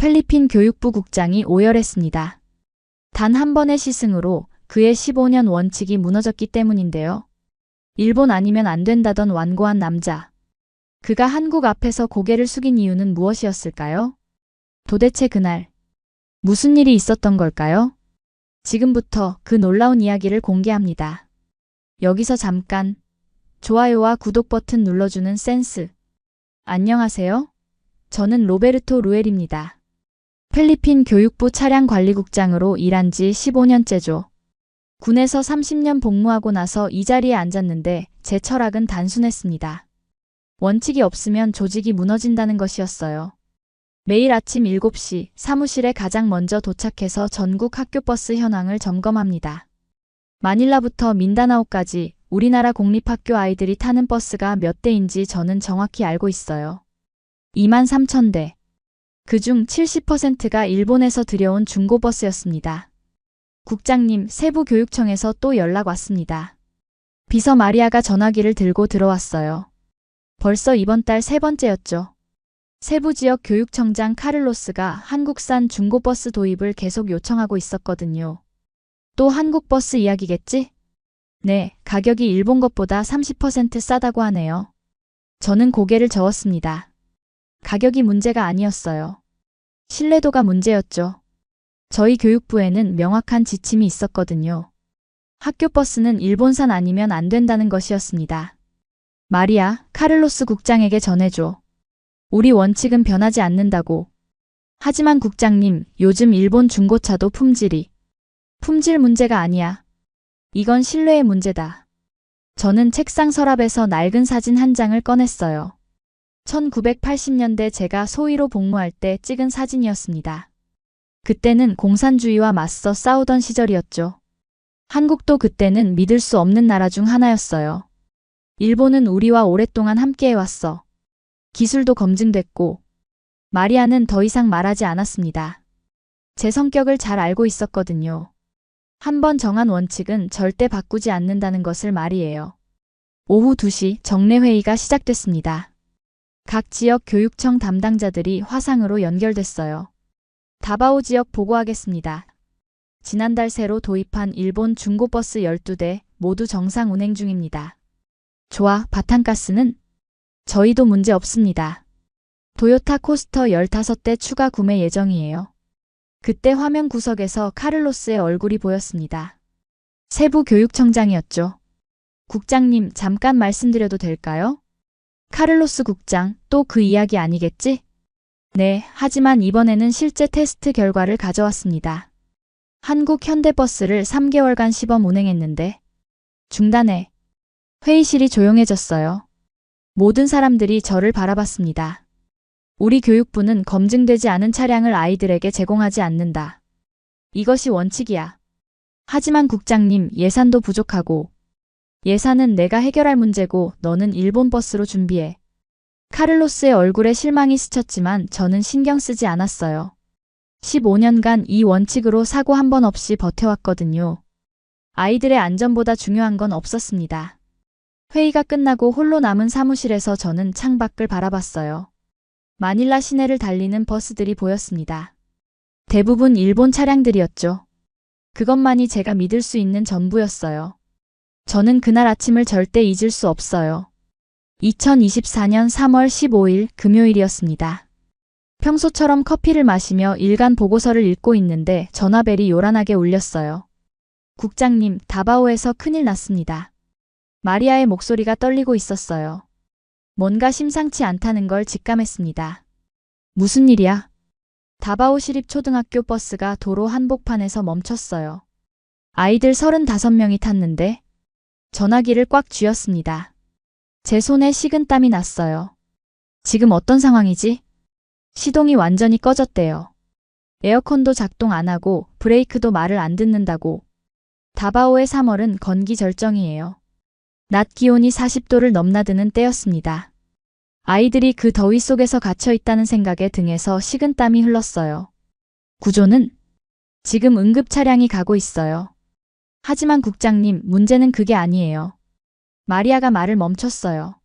필리핀 교육부 국장이 오열했습니다. 단 한 번의 시승으로 그의 15년 원칙이 무너졌기 때문인데요. 일본 아니면 안 된다던 완고한 남자. 그가 한국 앞에서 고개를 숙인 이유는 무엇이었을까요? 도대체 그날 무슨 일이 있었던 걸까요? 지금부터 그 놀라운 이야기를 공개합니다. 여기서 잠깐 좋아요와 구독 버튼 눌러주는 센스. 안녕하세요. 저는 로베르토 루엘입니다. 필리핀 교육부 차량관리국장으로 일한 지 15년째죠. 군에서 30년 복무하고 나서 이 자리에 앉았는데 제 철학은 단순했습니다. 원칙이 없으면 조직이 무너진다는 것이었어요. 매일 아침 7시 사무실에 가장 먼저 도착해서 전국 학교버스 현황을 점검합니다. 마닐라부터 민다나오까지 우리나라 공립학교 아이들이 타는 버스가 몇 대인지 저는 정확히 알고 있어요. 23,000대. 그중 70%가 일본에서 들여온 중고버스였습니다. 국장님, 세부교육청에서 또 연락 왔습니다. 비서 마리아가 전화기를 들고 들어왔어요. 벌써 이번 달 세 번째였죠. 세부지역 교육청장 카를로스가 한국산 중고버스 도입을 계속 요청하고 있었거든요. 또 한국버스 이야기겠지? 네, 가격이 일본 것보다 30% 싸다고 하네요. 저는 고개를 저었습니다. 가격이 문제가 아니었어요. 신뢰도가 문제였죠. 저희 교육부에는 명확한 지침이 있었거든요. 학교버스는 일본산 아니면 안 된다는 것이었습니다. 마리아, 카를로스 국장에게 전해줘. 우리 원칙은 변하지 않는다고. 하지만 국장님, 요즘 일본 중고차도 품질 문제가 아니야. 이건 신뢰의 문제다. 저는 책상 서랍에서 낡은 사진 한 장을 꺼냈어요. 1980년대 제가 소위로 복무할 때 찍은 사진이었습니다. 그때는 공산주의와 맞서 싸우던 시절이었죠. 한국도 그때는 믿을 수 없는 나라 중 하나였어요. 일본은 우리와 오랫동안 함께해왔어. 기술도 검증됐고. 마리아는 더 이상 말하지 않았습니다. 제 성격을 잘 알고 있었거든요. 한번 정한 원칙은 절대 바꾸지 않는다는 것을 말이에요. 오후 2시 정례회의가 시작됐습니다. 각 지역 교육청 담당자들이 화상으로 연결됐어요. 다바오 지역 보고하겠습니다. 지난달 새로 도입한 일본 중고버스 12대 모두 정상 운행 중입니다. 좋아, 바탄가스는? 저희도 문제 없습니다. 도요타 코스터 15대 추가 구매 예정이에요. 그때 화면 구석에서 카를로스의 얼굴이 보였습니다. 세부교육청장이었죠. 국장님, 잠깐 말씀드려도 될까요? 카를로스 국장, 또 그 이야기 아니겠지? 네, 하지만 이번에는 실제 테스트 결과를 가져왔습니다. 한국 현대버스를 3개월간 시범 운행했는데 중단해. 회의실이 조용해졌어요. 모든 사람들이 저를 바라봤습니다. 우리 교육부는 검증되지 않은 차량을 아이들에게 제공하지 않는다. 이것이 원칙이야. 하지만 국장님, 예산도 부족하고. 예산은 내가 해결할 문제고 너는 일본 버스로 준비해. 카를로스의 얼굴에 실망이 스쳤지만 저는 신경 쓰지 않았어요. 15년간 이 원칙으로 사고 한 번 없이 버텨왔거든요. 아이들의 안전보다 중요한 건 없었습니다. 회의가 끝나고 홀로 남은 사무실에서 저는 창밖을 바라봤어요. 마닐라 시내를 달리는 버스들이 보였습니다. 대부분 일본 차량들이었죠. 그것만이 제가 믿을 수 있는 전부였어요. 저는 그날 아침을 절대 잊을 수 없어요. 2024년 3월 15일 금요일이었습니다. 평소처럼 커피를 마시며 일간 보고서를 읽고 있는데 전화벨이 요란하게 울렸어요. 국장님, 다바오에서 큰일 났습니다. 마리아의 목소리가 떨리고 있었어요. 뭔가 심상치 않다는 걸 직감했습니다. 무슨 일이야? 다바오 시립초등학교 버스가 도로 한복판에서 멈췄어요. 아이들 35명이 탔는데 전화기를 꽉 쥐었습니다. 제 손에 식은땀이 났어요. 지금 어떤 상황이지? 시동이 완전히 꺼졌대요. 에어컨도 작동 안 하고 브레이크도 말을 안 듣는다고. 다바오의 3월은 건기 절정이에요. 낮 기온이 40도를 넘나드는 때였습니다. 아이들이 그 더위 속에서 갇혀 있다는 생각에 등에서 식은땀이 흘렀어요. 구조는? 지금 응급 차량이 가고 있어요. 하지만 국장님, 문제는 그게 아니에요. 마리아가 말을 멈췄어요.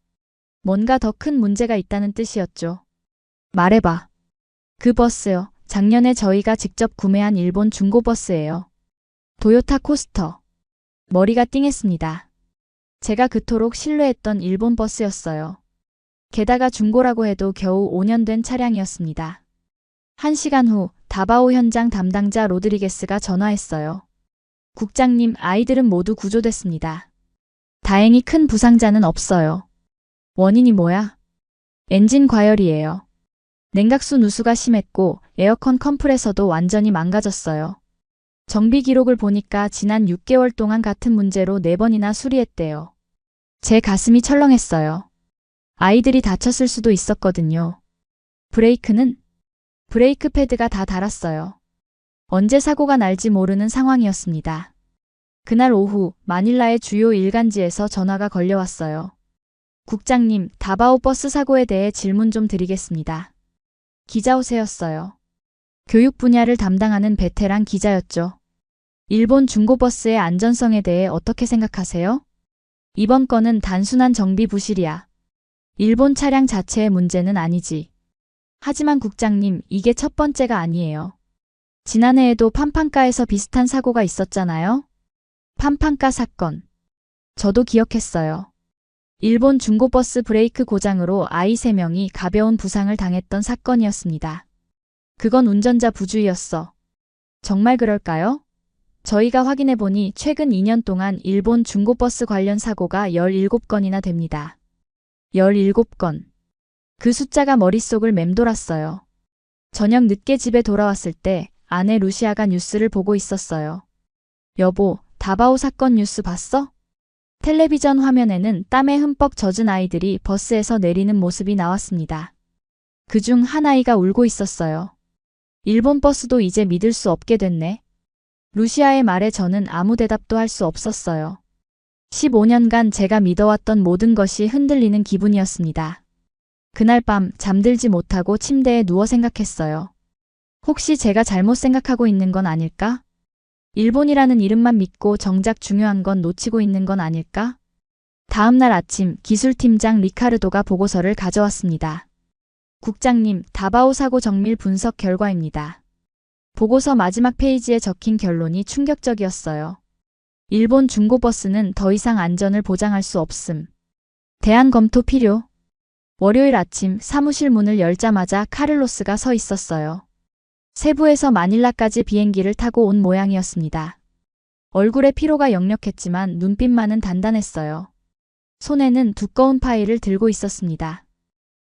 뭔가 더 큰 문제가 있다는 뜻이었죠. 말해봐. 그 버스요. 작년에 저희가 직접 구매한 일본 중고버스예요. 도요타 코스터. 머리가 띵했습니다. 제가 그토록 신뢰했던 일본 버스였어요. 게다가 중고라고 해도 겨우 5년 된 차량이었습니다. 1시간 후 다바오 현장 담당자 로드리게스가 전화했어요. 국장님, 아이들은 모두 구조됐습니다. 다행히 큰 부상자는 없어요. 원인이 뭐야? 엔진 과열이에요. 냉각수 누수가 심했고 에어컨 컴프레서도 완전히 망가졌어요. 정비 기록을 보니까 지난 6개월 동안 같은 문제로 4번이나 수리했대요. 제 가슴이 철렁했어요. 아이들이 다쳤을 수도 있었거든요. 브레이크는? 브레이크 패드가 다 닳았어요. 언제 사고가 날지 모르는 상황이었습니다. 그날 오후 마닐라의 주요 일간지에서 전화가 걸려왔어요. 국장님, 다바오 버스 사고에 대해 질문 좀 드리겠습니다. 기자 호세였어요. 교육 분야를 담당하는 베테랑 기자였죠. 일본 중고버스의 안전성에 대해 어떻게 생각하세요? 이번 건은 단순한 정비 부실이야. 일본 차량 자체의 문제는 아니지. 하지만 국장님, 이게 첫 번째가 아니에요. 지난해에도 판판가에서 비슷한 사고가 있었잖아요? 판판가 사건. 저도 기억했어요. 일본 중고버스 브레이크 고장으로 아이 3명이 가벼운 부상을 당했던 사건이었습니다. 그건 운전자 부주의였어. 정말 그럴까요? 저희가 확인해보니 최근 2년 동안 일본 중고버스 관련 사고가 17건이나 됩니다. 17건. 그 숫자가 머릿속을 맴돌았어요. 저녁 늦게 집에 돌아왔을 때 아내 루시아가 뉴스를 보고 있었어요. 여보, 다바오 사건 뉴스 봤어? 텔레비전 화면에는 땀에 흠뻑 젖은 아이들이 버스에서 내리는 모습이 나왔습니다. 그중 한 아이가 울고 있었어요. 일본 버스도 이제 믿을 수 없게 됐네. 루시아의 말에 저는 아무 대답도 할 수 없었어요. 15년간 제가 믿어왔던 모든 것이 흔들리는 기분이었습니다. 그날 밤 잠들지 못하고 침대에 누워 생각했어요. 혹시 제가 잘못 생각하고 있는 건 아닐까? 일본이라는 이름만 믿고 정작 중요한 건 놓치고 있는 건 아닐까? 다음 날 아침 기술팀장 리카르도가 보고서를 가져왔습니다. 국장님, 다바오 사고 정밀 분석 결과입니다. 보고서 마지막 페이지에 적힌 결론이 충격적이었어요. 일본 중고버스는 더 이상 안전을 보장할 수 없음. 대안 검토 필요. 월요일 아침 사무실 문을 열자마자 카를로스가 서 있었어요. 세부에서 마닐라까지 비행기를 타고 온 모양이었습니다. 얼굴에 피로가 역력했지만 눈빛만은 단단했어요. 손에는 두꺼운 파일을 들고 있었습니다.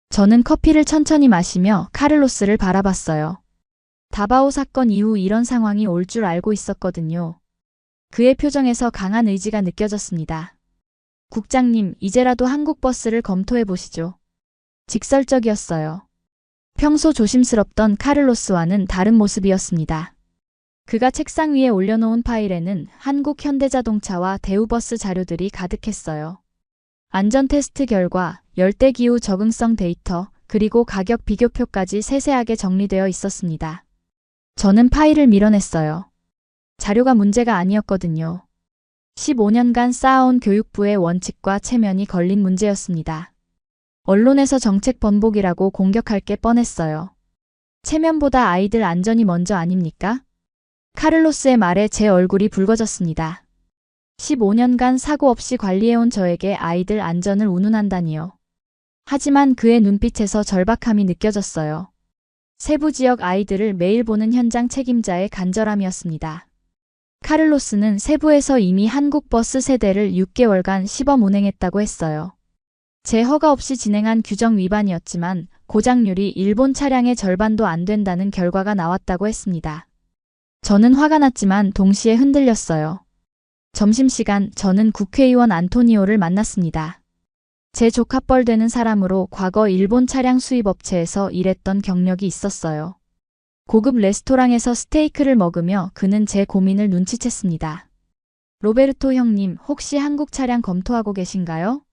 저는 커피를 천천히 마시며 카를로스를 바라봤어요. 다바오 사건 이후 이런 상황이 올 줄 알고 있었거든요. 그의 표정에서 강한 의지가 느껴졌습니다. 국장님, 이제라도 한국 버스를 검토해 보시죠. 직설적이었어요. 평소 조심스럽던 카를로스와는 다른 모습이었습니다. 그가 책상 위에 올려놓은 파일에는 한국 현대자동차와 대우버스 자료들이 가득했어요. 안전 테스트 결과, 열대기후 적응성 데이터, 그리고 가격 비교표까지 세세하게 정리되어 있었습니다. 저는 파일을 밀어냈어요. 자료가 문제가 아니었거든요. 15년간 쌓아온 교육부의 원칙과 체면이 걸린 문제였습니다. 언론에서 정책 번복이라고 공격할 게 뻔했어요. 체면보다 아이들 안전이 먼저 아닙니까? 카를로스의 말에 제 얼굴이 붉어졌습니다. 15년간 사고 없이 관리해온 저에게 아이들 안전을 운운한다니요. 하지만 그의 눈빛에서 절박함이 느껴졌어요. 세부 지역 아이들을 매일 보는 현장 책임자의 간절함이었습니다. 카를로스는 세부에서 이미 한국 버스 세대를 6개월간 시범 운행했다고 했어요. 제 허가 없이 진행한 규정 위반이었지만 고장률이 일본 차량의 절반도 안 된다는 결과가 나왔다고 했습니다. 저는 화가 났지만 동시에 흔들렸어요. 점심시간 저는 국회의원 안토니오를 만났습니다. 제 조카뻘 되는 사람으로 과거 일본 차량 수입업체에서 일했던 경력이 있었어요. 고급 레스토랑에서 스테이크를 먹으며 그는 제 고민을 눈치챘습니다. 로베르토 형님, 혹시 한국 차량 검토하고 계신가요?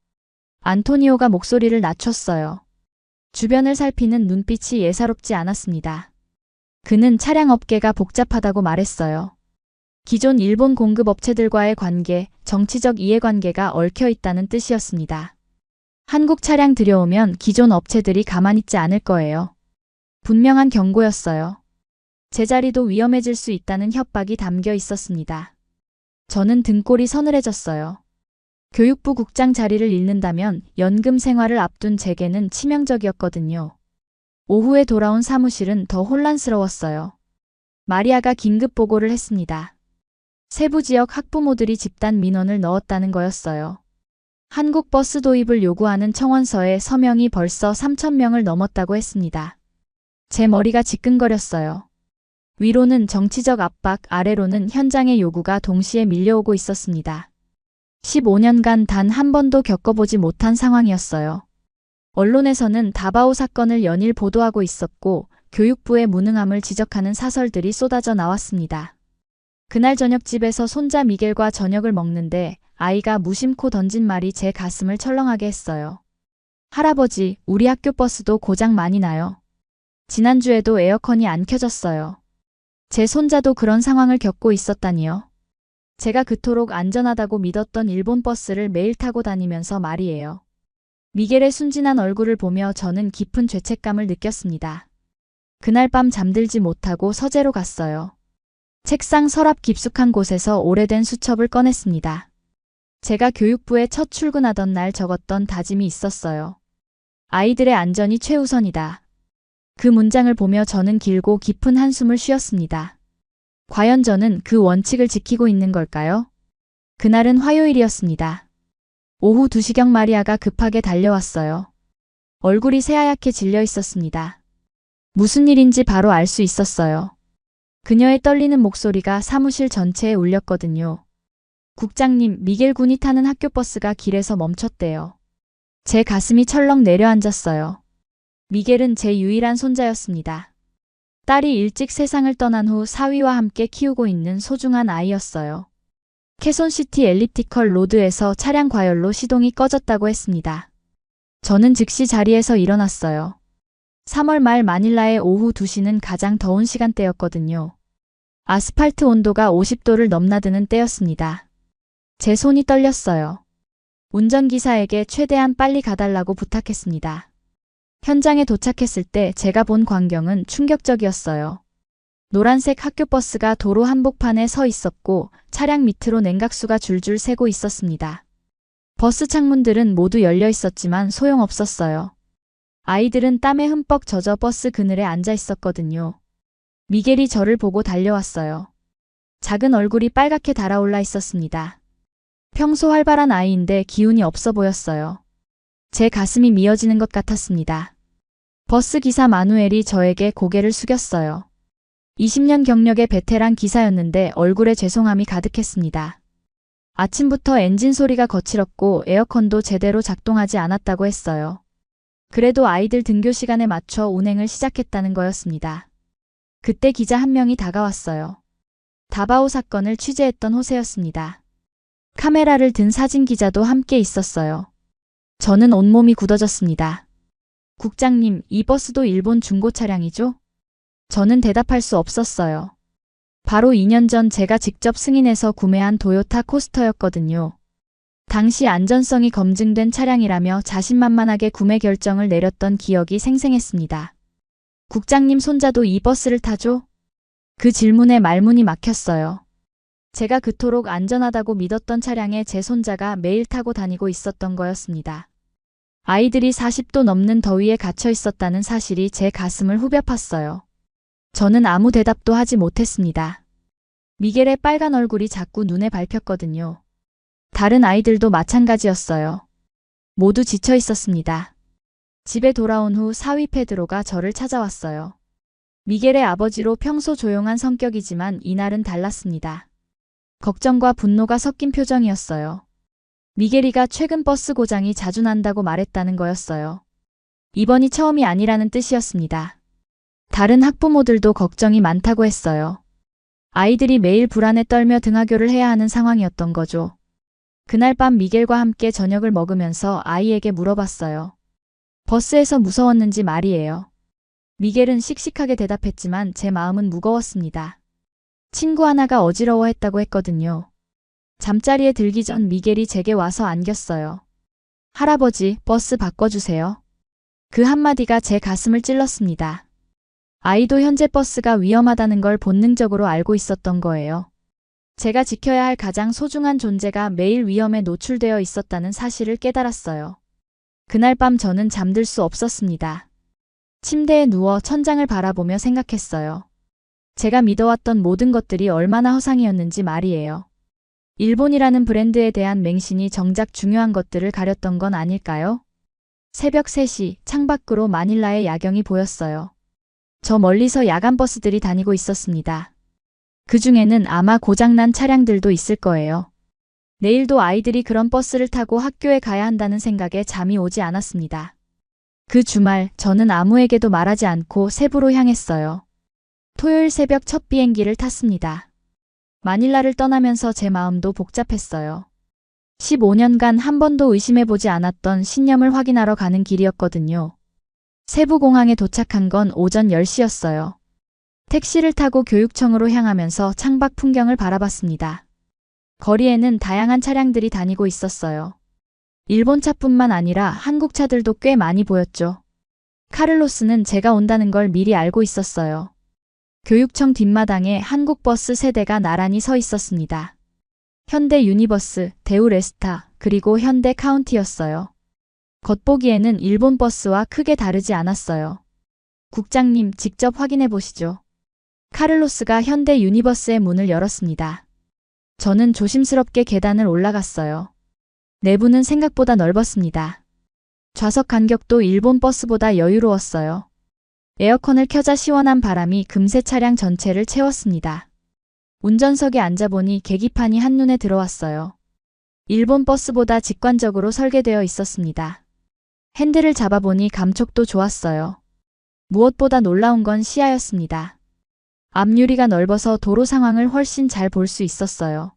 안토니오가 목소리를 낮췄어요. 주변을 살피는 눈빛이 예사롭지 않았습니다. 그는 차량 업계가 복잡하다고 말했어요. 기존 일본 공급업체들과의 관계, 정치적 이해관계가 얽혀 있다는 뜻이었습니다. 한국 차량 들여오면 기존 업체들이 가만히 있지 않을 거예요. 분명한 경고였어요. 제 자리도 위험해질 수 있다는 협박이 담겨 있었습니다. 저는 등골이 서늘해졌어요. 교육부 국장 자리를 잃는다면 연금 생활을 앞둔 제게는 치명적이었거든요. 오후에 돌아온 사무실은 더 혼란스러웠어요. 마리아가 긴급 보고를 했습니다. 세부 지역 학부모들이 집단 민원을 넣었다는 거였어요. 한국 버스 도입을 요구하는 청원서에 서명이 벌써 3,000명을 넘었다고 했습니다. 제 머리가 지끈거렸어요. 위로는 정치적 압박, 아래로는 현장의 요구가 동시에 밀려오고 있었습니다. 15년간 단 한 번도 겪어보지 못한 상황이었어요. 언론에서는 다바오 사건을 연일 보도하고 있었고 교육부의 무능함을 지적하는 사설들이 쏟아져 나왔습니다. 그날 저녁 집에서 손자 미겔과 저녁을 먹는데 아이가 무심코 던진 말이 제 가슴을 철렁하게 했어요. 할아버지, 우리 학교 버스도 고장 많이 나요. 지난주에도 에어컨이 안 켜졌어요. 제 손자도 그런 상황을 겪고 있었다니요. 제가 그토록 안전하다고 믿었던 일본 버스를 매일 타고 다니면서 말이에요. 미겔의 순진한 얼굴을 보며 저는 깊은 죄책감을 느꼈습니다. 그날 밤 잠들지 못하고 서재로 갔어요. 책상 서랍 깊숙한 곳에서 오래된 수첩을 꺼냈습니다. 제가 교육부에 첫 출근하던 날 적었던 다짐이 있었어요. 아이들의 안전이 최우선이다. 그 문장을 보며 저는 길고 깊은 한숨을 쉬었습니다. 과연 저는 그 원칙을 지키고 있는 걸까요? 그날은 화요일이었습니다. 오후 2시경 마리아가 급하게 달려왔어요. 얼굴이 새하얗게 질려 있었습니다. 무슨 일인지 바로 알 수 있었어요. 그녀의 떨리는 목소리가 사무실 전체에 울렸거든요. 국장님, 미겔 군이 타는 학교 버스가 길에서 멈췄대요. 제 가슴이 철렁 내려앉았어요. 미겔은 제 유일한 손자였습니다. 딸이 일찍 세상을 떠난 후 사위와 함께 키우고 있는 소중한 아이였어요. 캐손시티 엘리프티컬 로드에서 차량 과열로 시동이 꺼졌다고 했습니다. 저는 즉시 자리에서 일어났어요. 3월 말 마닐라의 오후 2시는 가장 더운 시간대였거든요. 아스팔트 온도가 50도를 넘나드는 때였습니다. 제 손이 떨렸어요. 운전기사에게 최대한 빨리 가달라고 부탁했습니다. 현장에 도착했을 때 제가 본 광경은 충격적이었어요. 노란색 학교버스가 도로 한복판에 서 있었고 차량 밑으로 냉각수가 줄줄 새고 있었습니다. 버스 창문들은 모두 열려 있었지만 소용없었어요. 아이들은 땀에 흠뻑 젖어 버스 그늘에 앉아 있었거든요. 미겔이 저를 보고 달려왔어요. 작은 얼굴이 빨갛게 달아올라 있었습니다. 평소 활발한 아이인데 기운이 없어 보였어요. 제 가슴이 미어지는 것 같았습니다. 버스 기사 마누엘이 저에게 고개를 숙였어요. 20년 경력의 베테랑 기사였는데 얼굴에 죄송함이 가득했습니다. 아침부터 엔진 소리가 거칠었고 에어컨도 제대로 작동하지 않았다고 했어요. 그래도 아이들 등교 시간에 맞춰 운행을 시작했다는 거였습니다. 그때 기자 한 명이 다가왔어요. 다바오 사건을 취재했던 호세였습니다. 카메라를 든 사진 기자도 함께 있었어요. 저는 온몸이 굳어졌습니다. 국장님, 이 버스도 일본 중고 차량이죠? 저는 대답할 수 없었어요. 바로 2년 전 제가 직접 승인해서 구매한 도요타 코스터였거든요. 당시 안전성이 검증된 차량이라며 자신만만하게 구매 결정을 내렸던 기억이 생생했습니다. 국장님 손자도 이 버스를 타죠? 그 질문에 말문이 막혔어요. 제가 그토록 안전하다고 믿었던 차량에 제 손자가 매일 타고 다니고 있었던 거였습니다. 아이들이 40도 넘는 더위에 갇혀 있었다는 사실이 제 가슴을 후벼 팠어요. 저는 아무 대답도 하지 못했습니다. 미겔의 빨간 얼굴이 자꾸 눈에 밟혔거든요. 다른 아이들도 마찬가지였어요. 모두 지쳐 있었습니다. 집에 돌아온 후 사위 페드로가 저를 찾아왔어요. 미겔의 아버지로 평소 조용한 성격이지만 이날은 달랐습니다. 걱정과 분노가 섞인 표정이었어요. 미겔이가 최근 버스 고장이 자주 난다고 말했다는 거였어요. 이번이 처음이 아니라는 뜻이었습니다. 다른 학부모들도 걱정이 많다고 했어요. 아이들이 매일 불안에 떨며 등하교를 해야 하는 상황이었던 거죠. 그날 밤 미겔과 함께 저녁을 먹으면서 아이에게 물어봤어요. 버스에서 무서웠는지 말이에요. 미겔은 씩씩하게 대답했지만 제 마음은 무거웠습니다. 친구 하나가 어지러워했다고 했거든요. 잠자리에 들기 전 미겔이 제게 와서 안겼어요. 할아버지, 버스 바꿔주세요. 그 한마디가 제 가슴을 찔렀습니다. 아이도 현재 버스가 위험하다는 걸 본능적으로 알고 있었던 거예요. 제가 지켜야 할 가장 소중한 존재가 매일 위험에 노출되어 있었다는 사실을 깨달았어요. 그날 밤 저는 잠들 수 없었습니다. 침대에 누워 천장을 바라보며 생각했어요. 제가 믿어왔던 모든 것들이 얼마나 허상이었는지 말이에요. 일본이라는 브랜드에 대한 맹신이 정작 중요한 것들을 가렸던 건 아닐까요? 새벽 3시 창밖으로 마닐라의 야경이 보였어요. 저 멀리서 야간 버스들이 다니고 있었습니다. 그 중에는 아마 고장난 차량들도 있을 거예요. 내일도 아이들이 그런 버스를 타고 학교에 가야 한다는 생각에 잠이 오지 않았습니다. 그 주말 저는 아무에게도 말하지 않고 세부로 향했어요. 토요일 새벽 첫 비행기를 탔습니다. 마닐라를 떠나면서 제 마음도 복잡했어요. 15년간 한 번도 의심해보지 않았던 신념을 확인하러 가는 길이었거든요. 세부공항에 도착한 건 오전 10시였어요. 택시를 타고 교육청으로 향하면서 창밖 풍경을 바라봤습니다. 거리에는 다양한 차량들이 다니고 있었어요. 일본 차뿐만 아니라 한국 차들도 꽤 많이 보였죠. 카를로스는 제가 온다는 걸 미리 알고 있었어요. 교육청 뒷마당에 한국 버스 3대가 나란히 서 있었습니다. 현대 유니버스, 대우 레스타, 그리고 현대 카운티였어요. 겉보기에는 일본 버스와 크게 다르지 않았어요. 국장님, 직접 확인해 보시죠. 카를로스가 현대 유니버스의 문을 열었습니다. 저는 조심스럽게 계단을 올라갔어요. 내부는 생각보다 넓었습니다. 좌석 간격도 일본 버스보다 여유로웠어요. 에어컨을 켜자 시원한 바람이 금세 차량 전체를 채웠습니다. 운전석에 앉아보니 계기판이 한눈에 들어왔어요. 일본 버스보다 직관적으로 설계되어 있었습니다. 핸들을 잡아보니 감촉도 좋았어요. 무엇보다 놀라운 건 시야였습니다. 앞유리가 넓어서 도로 상황을 훨씬 잘 볼 수 있었어요.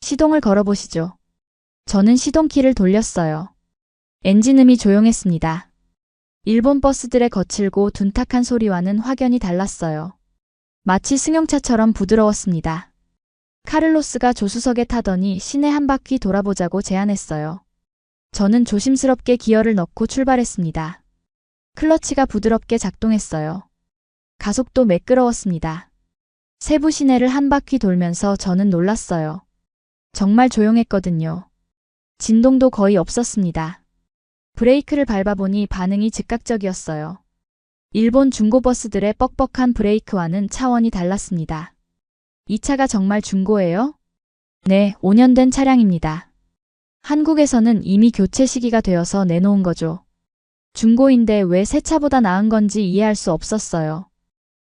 시동을 걸어보시죠. 저는 시동키를 돌렸어요. 엔진음이 조용했습니다. 일본 버스들의 거칠고 둔탁한 소리와는 확연히 달랐어요. 마치 승용차처럼 부드러웠습니다. 카를로스가 조수석에 타더니 시내 한 바퀴 돌아보자고 제안했어요. 저는 조심스럽게 기어를 넣고 출발했습니다. 클러치가 부드럽게 작동했어요. 가속도 매끄러웠습니다. 세부 시내를 한 바퀴 돌면서 저는 놀랐어요. 정말 조용했거든요. 진동도 거의 없었습니다. 브레이크를 밟아보니 반응이 즉각적이었어요. 일본 중고버스들의 뻑뻑한 브레이크와는 차원이 달랐습니다. 이 차가 정말 중고예요? 네, 5년 된 차량입니다. 한국에서는 이미 교체 시기가 되어서 내놓은 거죠. 중고인데 왜 새 차보다 나은 건지 이해할 수 없었어요.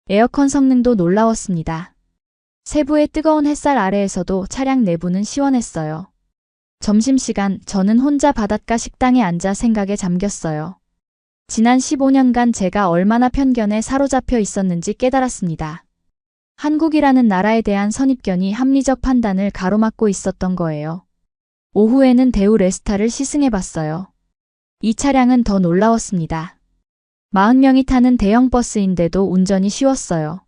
에어컨 성능도 놀라웠습니다. 세부의 뜨거운 햇살 아래에서도 차량 내부는 시원했어요. 점심시간 저는 혼자 바닷가 식당에 앉아 생각에 잠겼어요. 지난 15년간 제가 얼마나 편견에 사로잡혀 있었는지 깨달았습니다. 한국이라는 나라에 대한 선입견이 합리적 판단을 가로막고 있었던 거예요. 오후에는 대우 레스타를 시승해봤어요. 이 차량은 더 놀라웠습니다. 40명이 타는 대형 버스인데도 운전이 쉬웠어요.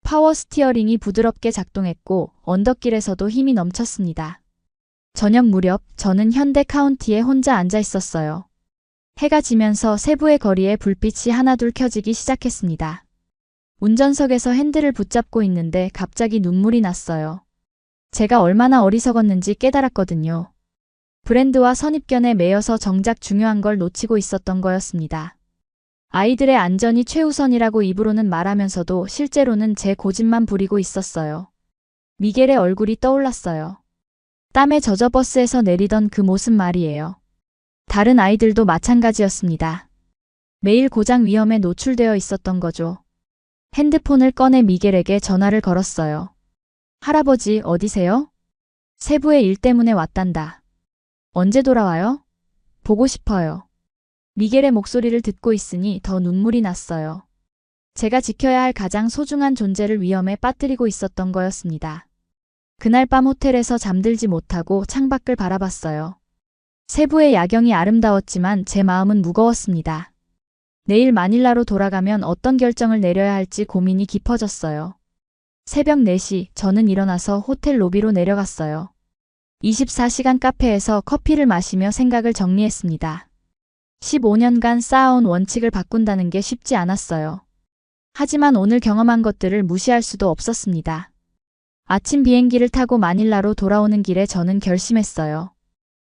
파워 스티어링이 부드럽게 작동했고 언덕길에서도 힘이 넘쳤습니다. 저녁 무렵 저는 현대 카운티에 혼자 앉아 있었어요. 해가 지면서 세부의 거리에 불빛이 하나둘 켜지기 시작했습니다. 운전석에서 핸들을 붙잡고 있는데 갑자기 눈물이 났어요. 제가 얼마나 어리석었는지 깨달았거든요. 브랜드와 선입견에 매여서 정작 중요한 걸 놓치고 있었던 거였습니다. 아이들의 안전이 최우선이라고 입으로는 말하면서도 실제로는 제 고집만 부리고 있었어요. 미겔의 얼굴이 떠올랐어요. 땀에 젖어 버스에서 내리던 그 모습 말이에요. 다른 아이들도 마찬가지였습니다. 매일 고장 위험에 노출되어 있었던 거죠. 핸드폰을 꺼내 미겔에게 전화를 걸었어요. 할아버지 어디세요? 세부의 일 때문에 왔단다. 언제 돌아와요? 보고 싶어요. 미겔의 목소리를 듣고 있으니 더 눈물이 났어요. 제가 지켜야 할 가장 소중한 존재를 위험에 빠뜨리고 있었던 거였습니다. 그날 밤 호텔에서 잠들지 못하고 창밖을 바라봤어요. 세부의 야경이 아름다웠지만 제 마음은 무거웠습니다. 내일 마닐라로 돌아가면 어떤 결정을 내려야 할지 고민이 깊어졌어요. 새벽 4시 저는 일어나서 호텔 로비로 내려갔어요. 24시간 카페에서 커피를 마시며 생각을 정리했습니다. 15년간 쌓아온 원칙을 바꾼다는 게 쉽지 않았어요. 하지만 오늘 경험한 것들을 무시할 수도 없었습니다. 아침 비행기를 타고 마닐라로 돌아오는 길에 저는 결심했어요.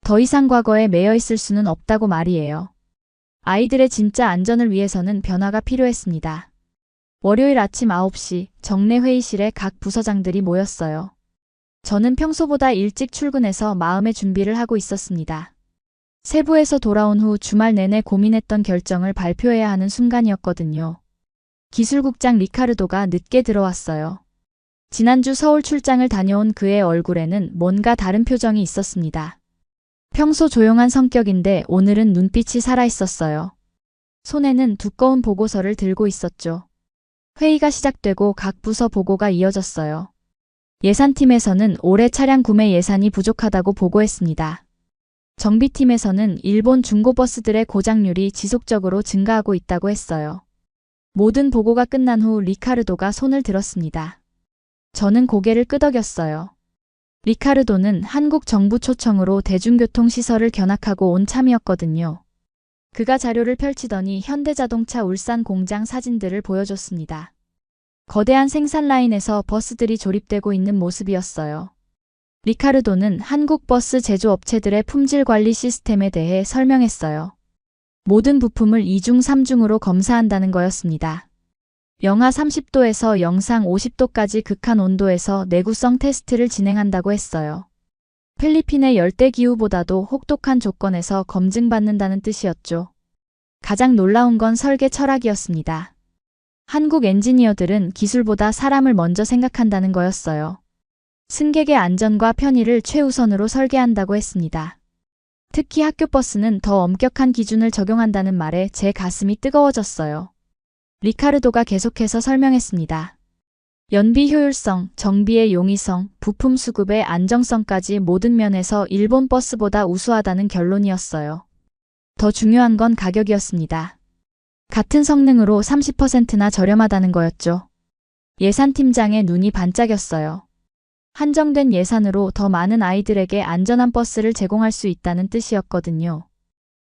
더 이상 과거에 매여 있을 수는 없다고 말이에요. 아이들의 진짜 안전을 위해서는 변화가 필요했습니다. 월요일 아침 9시 정례 회의실에 각 부서장들이 모였어요. 저는 평소보다 일찍 출근해서 마음의 준비를 하고 있었습니다. 세부에서 돌아온 후 주말 내내 고민했던 결정을 발표해야 하는 순간이었거든요. 기술국장 리카르도가 늦게 들어왔어요. 지난주 서울 출장을 다녀온 그의 얼굴에는 뭔가 다른 표정이 있었습니다. 평소 조용한 성격인데 오늘은 눈빛이 살아있었어요. 손에는 두꺼운 보고서를 들고 있었죠. 회의가 시작되고 각 부서 보고가 이어졌어요. 예산팀에서는 올해 차량 구매 예산이 부족하다고 보고했습니다. 정비팀에서는 일본 중고버스들의 고장률이 지속적으로 증가하고 있다고 했어요. 모든 보고가 끝난 후 리카르도가 손을 들었습니다. 저는 고개를 끄덕였어요. 리카르도는 한국 정부 초청으로 대중교통시설을 견학하고 온 참이었거든요. 그가 자료를 펼치더니 현대자동차 울산 공장 사진들을 보여줬습니다. 거대한 생산 라인에서 버스들이 조립되고 있는 모습이었어요. 리카르도는 한국 버스 제조업체들의 품질 관리 시스템에 대해 설명했어요. 모든 부품을 2중 3중으로 검사한다는 거였습니다. 영하 30도에서 영상 50도까지 극한 온도에서 내구성 테스트를 진행한다고 했어요. 필리핀의 열대기후보다도 혹독한 조건에서 검증받는다는 뜻이었죠. 가장 놀라운 건 설계 철학이었습니다. 한국 엔지니어들은 기술보다 사람을 먼저 생각한다는 거였어요. 승객의 안전과 편의를 최우선으로 설계한다고 했습니다. 특히 학교 버스는 더 엄격한 기준을 적용한다는 말에 제 가슴이 뜨거워졌어요. 리카르도가 계속해서 설명했습니다. 연비 효율성, 정비의 용이성, 부품 수급의 안정성까지 모든 면에서 일본 버스보다 우수하다는 결론이었어요. 더 중요한 건 가격이었습니다. 같은 성능으로 30%나 저렴하다는 거였죠. 예산팀장의 눈이 반짝였어요. 한정된 예산으로 더 많은 아이들에게 안전한 버스를 제공할 수 있다는 뜻이었거든요.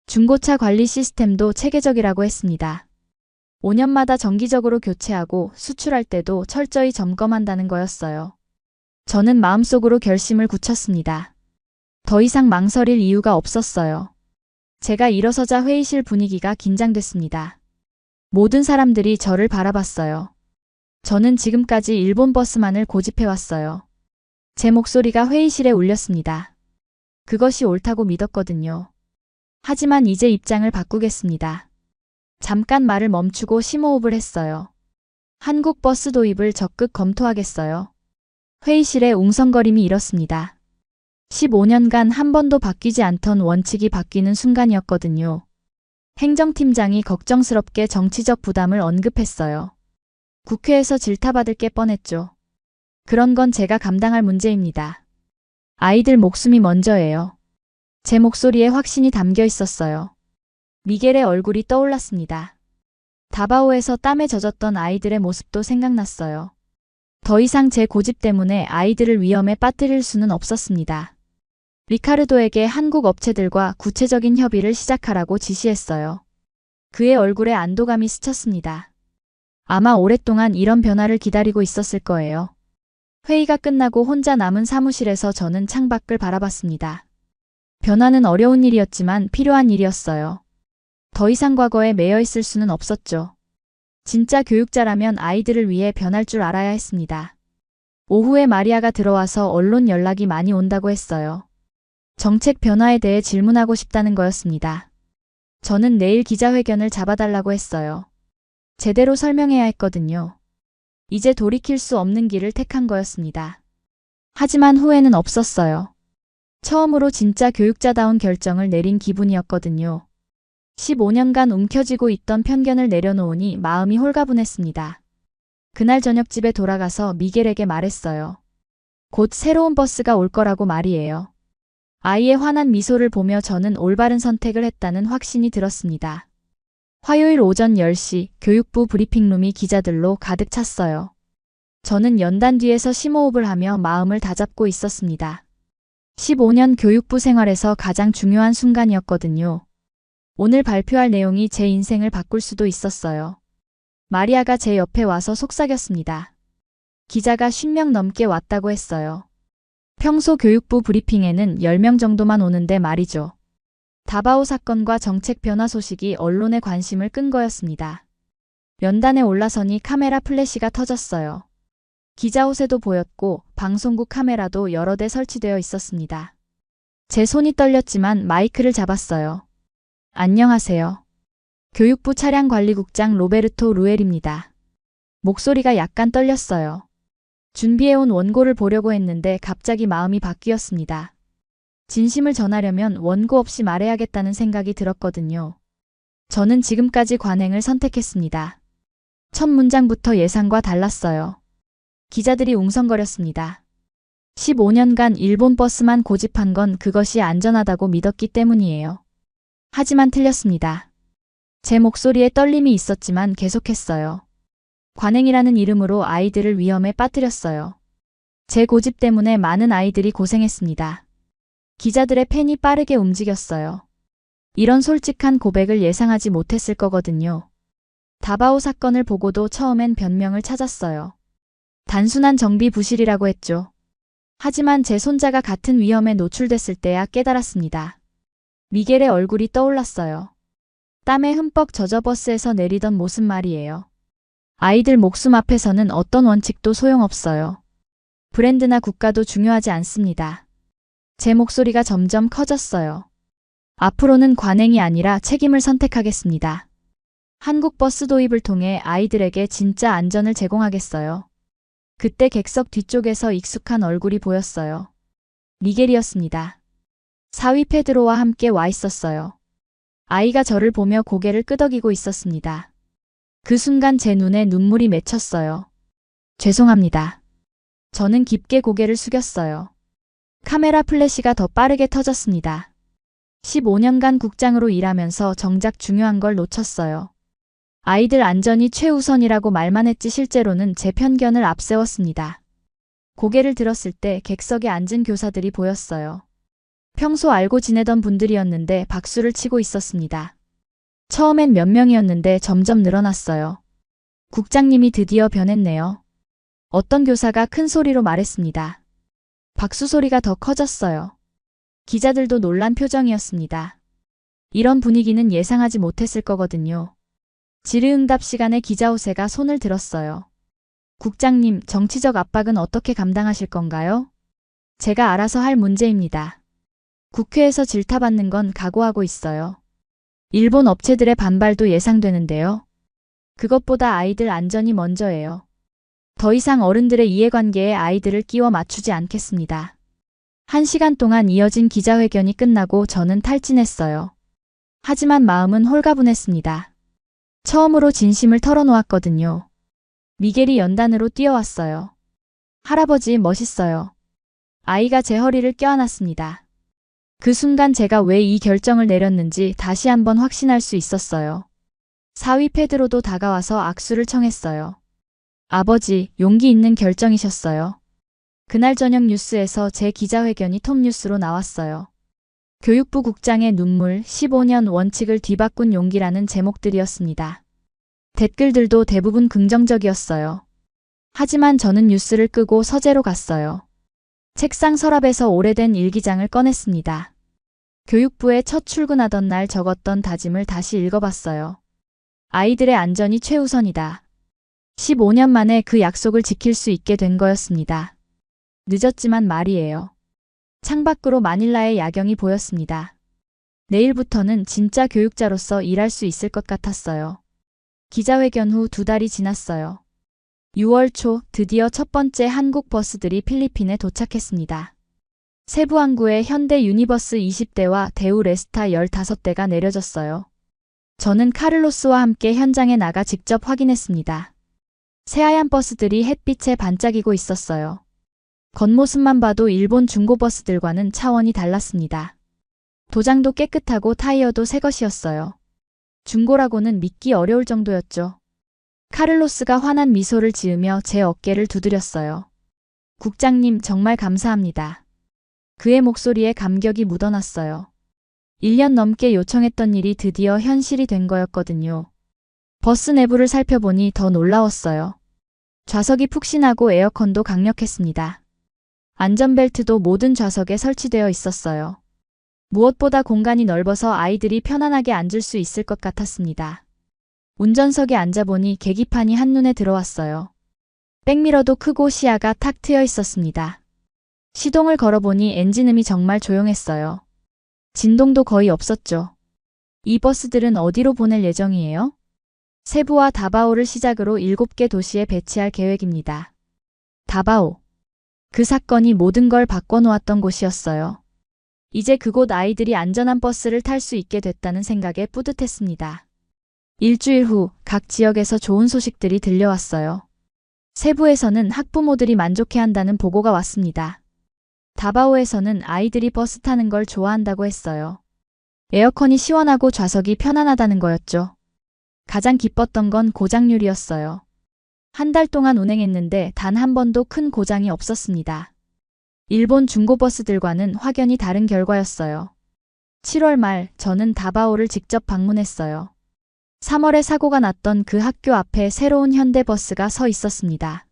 중고차 관리 시스템도 체계적이라고 했습니다. 5년마다 정기적으로 교체하고 수출할 때도 철저히 점검한다는 거였어요. 저는 마음속으로 결심을 굳혔습니다. 더 이상 망설일 이유가 없었어요. 제가 일어서자 회의실 분위기가 긴장됐습니다. 모든 사람들이 저를 바라봤어요. 저는 지금까지 일본 버스만을 고집해왔어요. 제 목소리가 회의실에 울렸습니다. 그것이 옳다고 믿었거든요. 하지만 이제 입장을 바꾸겠습니다. 잠깐 말을 멈추고 심호흡을 했어요. 한국 버스 도입을 적극 검토하겠어요. 회의실에 웅성거림이 일었습니다. 15년간 한 번도 바뀌지 않던 원칙이 바뀌는 순간이었거든요. 행정팀장이 걱정스럽게 정치적 부담을 언급했어요. 국회에서 질타받을 게 뻔했죠. 그런 건 제가 감당할 문제입니다. 아이들 목숨이 먼저예요. 제 목소리에 확신이 담겨 있었어요. 미겔의 얼굴이 떠올랐습니다. 다바오에서 땀에 젖었던 아이들의 모습도 생각났어요. 더 이상 제 고집 때문에 아이들을 위험에 빠뜨릴 수는 없었습니다. 리카르도에게 한국 업체들과 구체적인 협의를 시작하라고 지시했어요. 그의 얼굴에 안도감이 스쳤습니다. 아마 오랫동안 이런 변화를 기다리고 있었을 거예요. 회의가 끝나고 혼자 남은 사무실에서 저는 창밖을 바라봤습니다. 변화는 어려운 일이었지만 필요한 일이었어요. 더 이상 과거에 매여 있을 수는 없었죠. 진짜 교육자라면 아이들을 위해 변할 줄 알아야 했습니다. 오후에 마리아가 들어와서 언론 연락이 많이 온다고 했어요. 정책 변화에 대해 질문하고 싶다는 거였습니다. 저는 내일 기자회견을 잡아달라고 했어요. 제대로 설명해야 했거든요. 이제 돌이킬 수 없는 길을 택한 거였습니다. 하지만 후회는 없었어요. 처음으로 진짜 교육자다운 결정을 내린 기분이었거든요. 15년간 움켜쥐고 있던 편견을 내려놓으니 마음이 홀가분했습니다. 그날 저녁 집에 돌아가서 미겔에게 말했어요. 곧 새로운 버스가 올 거라고 말이에요. 아이의 환한 미소를 보며 저는 올바른 선택을 했다는 확신이 들었습니다. 화요일 오전 10시 교육부 브리핑룸이 기자들로 가득 찼어요. 저는 연단 뒤에서 심호흡을 하며 마음을 다잡고 있었습니다. 15년 교육부 생활에서 가장 중요한 순간이었거든요. 오늘 발표할 내용이 제 인생을 바꿀 수도 있었어요. 마리아가 제 옆에 와서 속삭였습니다. 기자가 50명 넘게 왔다고 했어요. 평소 교육부 브리핑에는 10명 정도만 오는데 말이죠. 다바오 사건과 정책 변화 소식이 언론의 관심을 끈 거였습니다. 연단에 올라서니 카메라 플래시가 터졌어요. 기자 옷에도 보였고 방송국 카메라도 여러 대 설치되어 있었습니다. 제 손이 떨렸지만 마이크를 잡았어요. 안녕하세요. 교육부 차량관리국장 로베르토 루엘입니다. 목소리가 약간 떨렸어요. 준비해온 원고를 보려고 했는데 갑자기 마음이 바뀌었습니다. 진심을 전하려면 원고 없이 말해야겠다는 생각이 들었거든요. 저는 지금까지 관행을 선택했습니다. 첫 문장부터 예상과 달랐어요. 기자들이 웅성거렸습니다. 15년간 일본 버스만 고집한 건 그것이 안전하다고 믿었기 때문이에요. 하지만 틀렸습니다. 제 목소리에 떨림이 있었지만 계속했어요. 관행이라는 이름으로 아이들을 위험에 빠뜨렸어요. 제 고집 때문에 많은 아이들이 고생했습니다. 기자들의 펜이 빠르게 움직였어요. 이런 솔직한 고백을 예상하지 못했을 거거든요. 다바오 사건을 보고도 처음엔 변명을 찾았어요. 단순한 정비 부실이라고 했죠. 하지만 제 손자가 같은 위험에 노출됐을 때야 깨달았습니다. 미겔의 얼굴이 떠올랐어요. 땀에 흠뻑 젖어 버스에서 내리던 모습 말이에요. 아이들 목숨 앞에서는 어떤 원칙도 소용없어요. 브랜드나 국가도 중요하지 않습니다. 제 목소리가 점점 커졌어요. 앞으로는 관행이 아니라 책임을 선택하겠습니다. 한국 버스 도입을 통해 아이들에게 진짜 안전을 제공하겠어요. 그때 객석 뒤쪽에서 익숙한 얼굴이 보였어요. 미겔이었습니다. 사위 페드로와 함께 와 있었어요. 아이가 저를 보며 고개를 끄덕이고 있었습니다. 그 순간 제 눈에 눈물이 맺혔어요. 죄송합니다. 저는 깊게 고개를 숙였어요. 카메라 플래시가 더 빠르게 터졌습니다. 15년간 국장으로 일하면서 정작 중요한 걸 놓쳤어요. 아이들 안전이 최우선이라고 말만 했지 실제로는 제 편견을 앞세웠습니다. 고개를 들었을 때 객석에 앉은 교사들이 보였어요. 평소 알고 지내던 분들이었는데 박수를 치고 있었습니다. 처음엔 몇 명이었는데 점점 늘어났어요. 국장님이 드디어 변했네요. 어떤 교사가 큰 소리로 말했습니다. 박수 소리가 더 커졌어요. 기자들도 놀란 표정이었습니다. 이런 분위기는 예상하지 못했을 거거든요. 질의응답 시간에 기자 오세가 손을 들었어요. 국장님, 정치적 압박은 어떻게 감당하실 건가요? 제가 알아서 할 문제입니다. 국회에서 질타받는 건 각오하고 있어요. 일본 업체들의 반발도 예상되는데요. 그것보다 아이들 안전이 먼저예요. 더 이상 어른들의 이해관계에 아이들을 끼워 맞추지 않겠습니다. 1시간 동안 이어진 기자회견이 끝나고 저는 탈진했어요. 하지만 마음은 홀가분했습니다. 처음으로 진심을 털어놓았거든요. 미겔이 연단으로 뛰어왔어요. 할아버지 멋있어요. 아이가 제 허리를 껴안았습니다. 그 순간 제가 왜 이 결정을 내렸는지 다시 한번 확신할 수 있었어요. 사위 페드로도 다가와서 악수를 청했어요. 아버지, 용기 있는 결정이셨어요. 그날 저녁 뉴스에서 제 기자회견이 톱뉴스로 나왔어요. 교육부 국장의 눈물, 15년 원칙을 뒤바꾼 용기라는 제목들이었습니다. 댓글들도 대부분 긍정적이었어요. 하지만 저는 뉴스를 끄고 서재로 갔어요. 책상 서랍에서 오래된 일기장을 꺼냈습니다. 교육부에 첫 출근하던 날 적었던 다짐을 다시 읽어봤어요. 아이들의 안전이 최우선이다. 15년 만에 그 약속을 지킬 수 있게 된 거였습니다. 늦었지만 말이에요. 창밖으로 마닐라의 야경이 보였습니다. 내일부터는 진짜 교육자로서 일할 수 있을 것 같았어요. 기자회견 후 2달이 지났어요. 6월 초 드디어 첫 번째 한국 버스들이 필리핀에 도착했습니다. 세부 항구에 현대 유니버스 20대와 대우 레스타 15대가 내려졌어요. 저는 카를로스와 함께 현장에 나가 직접 확인했습니다. 새하얀 버스들이 햇빛에 반짝이고 있었어요. 겉모습만 봐도 일본 중고버스들과는 차원이 달랐습니다. 도장도 깨끗하고 타이어도 새 것이었어요. 중고라고는 믿기 어려울 정도였죠. 카를로스가 환한 미소를 지으며 제 어깨를 두드렸어요. 국장님, 정말 감사합니다. 그의 목소리에 감격이 묻어났어요. 1년 넘게 요청했던 일이 드디어 현실이 된 거였거든요. 버스 내부를 살펴보니 더 놀라웠어요. 좌석이 푹신하고 에어컨도 강력했습니다. 안전벨트도 모든 좌석에 설치되어 있었어요. 무엇보다 공간이 넓어서 아이들이 편안하게 앉을 수 있을 것 같았습니다. 운전석에 앉아보니 계기판이 한눈에 들어왔어요. 백미러도 크고 시야가 탁 트여 있었습니다. 시동을 걸어보니 엔진음이 정말 조용했어요. 진동도 거의 없었죠. 이 버스들은 어디로 보낼 예정이에요? 세부와 다바오를 시작으로 7개 도시에 배치할 계획입니다. 다바오. 그 사건이 모든 걸 바꿔놓았던 곳이었어요. 이제 그곳 아이들이 안전한 버스를 탈 수 있게 됐다는 생각에 뿌듯했습니다. 일주일 후 각 지역에서 좋은 소식들이 들려왔어요. 세부에서는 학부모들이 만족해한다는 보고가 왔습니다. 다바오에서는 아이들이 버스 타는 걸 좋아한다고 했어요. 에어컨이 시원하고 좌석이 편안하다는 거였죠. 가장 기뻤던 건 고장률이었어요. 한 달 동안 운행했는데 단 한 번도 큰 고장이 없었습니다. 일본 중고버스들과는 확연히 다른 결과였어요. 7월 말 저는 다바오를 직접 방문했어요. 3월에 사고가 났던 그 학교 앞에 새로운 현대버스가 서 있었습니다.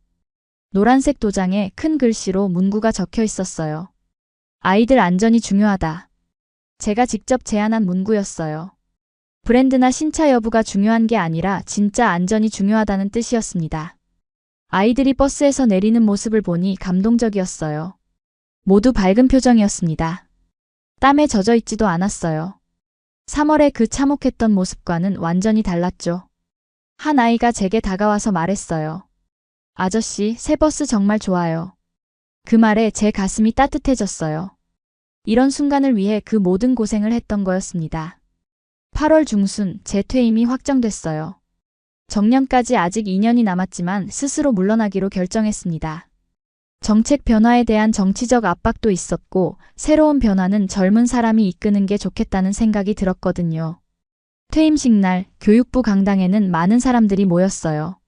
노란색 도장에 큰 글씨로 문구가 적혀 있었어요. 아이들 안전이 중요하다. 제가 직접 제안한 문구였어요. 브랜드나 신차 여부가 중요한 게 아니라 진짜 안전이 중요하다는 뜻이었습니다. 아이들이 버스에서 내리는 모습을 보니 감동적이었어요. 모두 밝은 표정이었습니다. 땀에 젖어 있지도 않았어요. 3월에 그 참혹했던 모습과는 완전히 달랐죠. 한 아이가 제게 다가와서 말했어요. 아저씨, 새 버스 정말 좋아요. 그 말에 제 가슴이 따뜻해졌어요. 이런 순간을 위해 그 모든 고생을 했던 거였습니다. 8월 중순 제 퇴임이 확정됐어요. 정년까지 아직 2년이 남았지만 스스로 물러나기로 결정했습니다. 정책 변화에 대한 정치적 압박도 있었고 새로운 변화는 젊은 사람이 이끄는 게 좋겠다는 생각이 들었거든요. 퇴임식 날 교육부 강당에는 많은 사람들이 모였어요.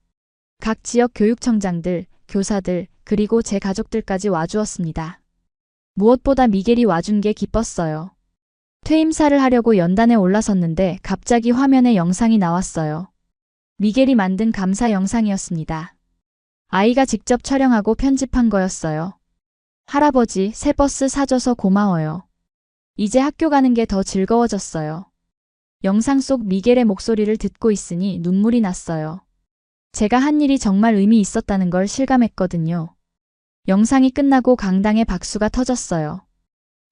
각 지역 교육청장들, 교사들, 그리고 제 가족들까지 와주었습니다. 무엇보다 미겔이 와준 게 기뻤어요. 퇴임사를 하려고 연단에 올라섰는데 갑자기 화면에 영상이 나왔어요. 미겔이 만든 감사 영상이었습니다. 아이가 직접 촬영하고 편집한 거였어요. 할아버지, 새 버스 사줘서 고마워요. 이제 학교 가는 게 더 즐거워졌어요. 영상 속 미겔의 목소리를 듣고 있으니 눈물이 났어요. 제가 한 일이 정말 의미 있었다는 걸 실감했거든요. 영상이 끝나고 강당에 박수가 터졌어요.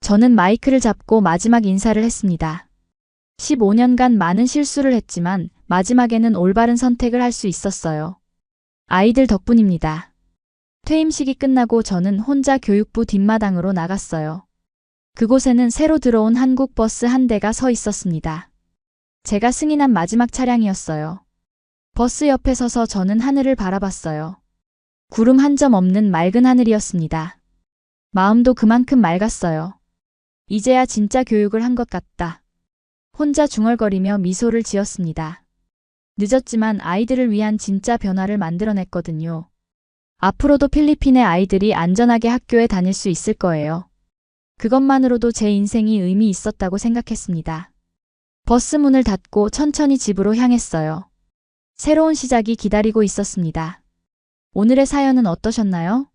저는 마이크를 잡고 마지막 인사를 했습니다. 15년간 많은 실수를 했지만 마지막에는 올바른 선택을 할 수 있었어요. 아이들 덕분입니다. 퇴임식이 끝나고 저는 혼자 교육부 뒷마당으로 나갔어요. 그곳에는 새로 들어온 한국 버스 한 대가 서 있었습니다. 제가 승인한 마지막 차량이었어요. 버스 옆에 서서 저는 하늘을 바라봤어요. 구름 한 점 없는 맑은 하늘이었습니다. 마음도 그만큼 맑았어요. 이제야 진짜 교육을 한 것 같다. 혼자 중얼거리며 미소를 지었습니다. 늦었지만 아이들을 위한 진짜 변화를 만들어냈거든요. 앞으로도 필리핀의 아이들이 안전하게 학교에 다닐 수 있을 거예요. 그것만으로도 제 인생이 의미 있었다고 생각했습니다. 버스 문을 닫고 천천히 집으로 향했어요. 새로운 시작이 기다리고 있었습니다. 오늘의 사연은 어떠셨나요?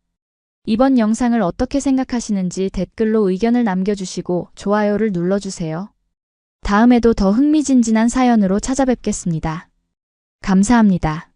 이번 영상을 어떻게 생각하시는지 댓글로 의견을 남겨주시고 좋아요를 눌러주세요. 다음에도 더 흥미진진한 사연으로 찾아뵙겠습니다. 감사합니다.